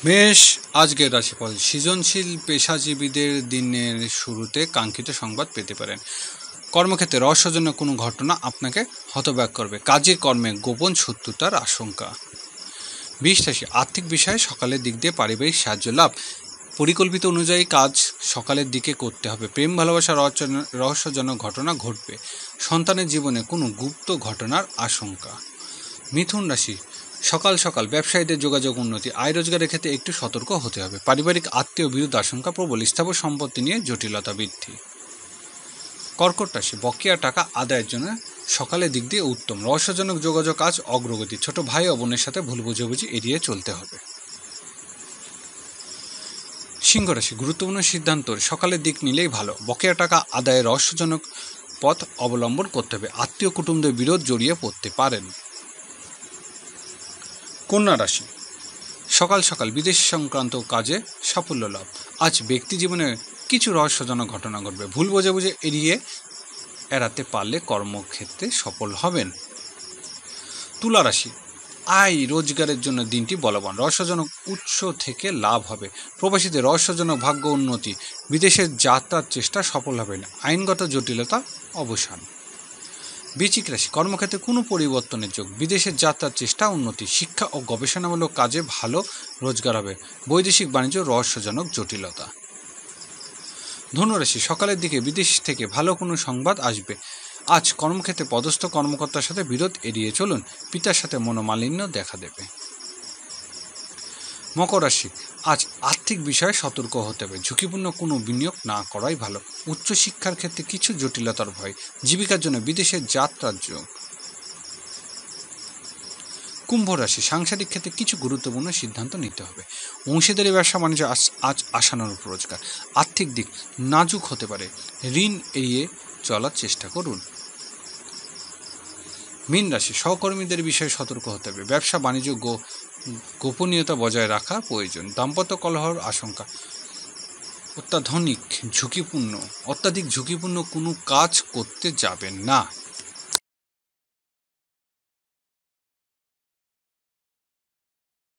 মেষ আজকের রাশিফল। সৃজনশীল পেশাজীবীদের দিনের শুরুতে কাঙ্ক্ষিত সংবাদ পেতে পারেন। কর্মক্ষেত্রে রহস্যজনক কোনো ঘটনা আপনাকে হতবাক করবে। কাজে কর্মে গোপন শত্রুতার আশঙ্কা। বৃষ রাশি, আর্থিক বিষয়ে সকালের দিক দিয়ে পারিবারিক সাহায্য লাভ। পরিকল্পিত অনুযায়ী কাজ সকালের দিকে করতে হবে। প্রেম ভালোবাসা রহস্যজনক ঘটনা ঘটবে। সন্তানের জীবনে কোনো গুপ্ত ঘটনার আশঙ্কা। মিথুন রাশি, সকাল সকাল ব্যবসায়ীদের যোগাযোগ উন্নতি। আয় রোজগারের ক্ষেত্রে একটু সতর্ক হতে হবে। পারিবারিক আত্মীয় বিরুদ্ধ আশঙ্কা প্রবল। স্থাবর সম্পত্তি নিয়ে জটিলতা বৃদ্ধি। কর্কট রাশি, বকেয়া টাকা আদায়ের জন্য সকালের দিক দিয়ে উত্তম। রহস্যজনক যোগাযোগ কাজ অগ্রগতি। ছোট ভাই ও বোনের সাথে ভুল বুঝাবুঝি এড়িয়ে চলতে হবে। সিংহ রাশি, গুরুত্বপূর্ণ সিদ্ধান্ত সকালের দিক নিলেই ভালো। বকেয়া টাকা আদায়ের রহস্যজনক পথ অবলম্বন করতে হবে। আত্মীয় কুটুম্বদের বিরোধ জড়িয়ে পড়তে পারেন। কন্যা রাশি, সকাল সকাল বিদেশ সংক্রান্ত কাজে সাফল্য লাভ। আজ ব্যক্তি জীবনে কিছু রহস্যজনক ঘটনা ঘটবে। ভুল বোঝাবুঝি এড়াতে পারলে কর্মক্ষেত্রে সফল হবেন। তুলা রাশি, আয় রোজগারের জন্য দিনটি বলবান। রহস্যজনক উৎস থেকে লাভ হবে। প্রবাসীদের রহস্যজনক ভাগ্য উন্নতি। বিদেশের যাত্রার চেষ্টা সফল হবে না। আইনগত জটিলতা অবসান। বৃশ্চিক রাশি, কর্মক্ষেত্রে কোনো পরিবর্তনের যোগ। বিদেশের যাত্রার চেষ্টা উন্নতি। শিক্ষা ও গবেষণামূলক কাজে ভালো রোজগার হবে। বৈদেশিক বাণিজ্য রহস্যজনক জটিলতা। ধনুরাশি, সকালের দিকে বিদেশ থেকে ভালো কোনো সংবাদ আসবে। আজ কর্মক্ষেত্রে পদস্থ কর্মকর্তার সাথে বিরোধ এড়িয়ে চলুন। পিতার সাথে মনোমালিন্য দেখা দেবে। মকর রাশি, আজ আর্থিক বিষয়ে সতর্ক হতে হবে। ঝুঁকিপূর্ণ কোনো বিনিয়োগ না করাই ভালো। উচ্চশিক্ষার ক্ষেত্রে কিছু জটিলতার ভয়। জীবিকার জন্য বিদেশের যাত্রার যোগ। কুম্ভ রাশি, সাংসারিক ক্ষেত্রে কিছু গুরুত্বপূর্ণ সিদ্ধান্ত নিতে হবে। অংশীদারি ব্যবসা বাণিজ্য আজ আশানুরূপ রোজগার। আর্থিক দিক নাজুক হতে পারে। ঋণ এড়িয়ে চলার চেষ্টা করুন। মীন রাশি, সহকর্মীদের বিষয়ে সতর্ক হতে হবে। ব্যবসা বাণিজ্য গোপনীয়তা বজায় রাখা প্রয়োজন। দাম্পত্য কলহের আশঙ্কা। অত্যাধিক ঝুঁকিপূর্ণ কোনো কাজ করতে যাবেন না।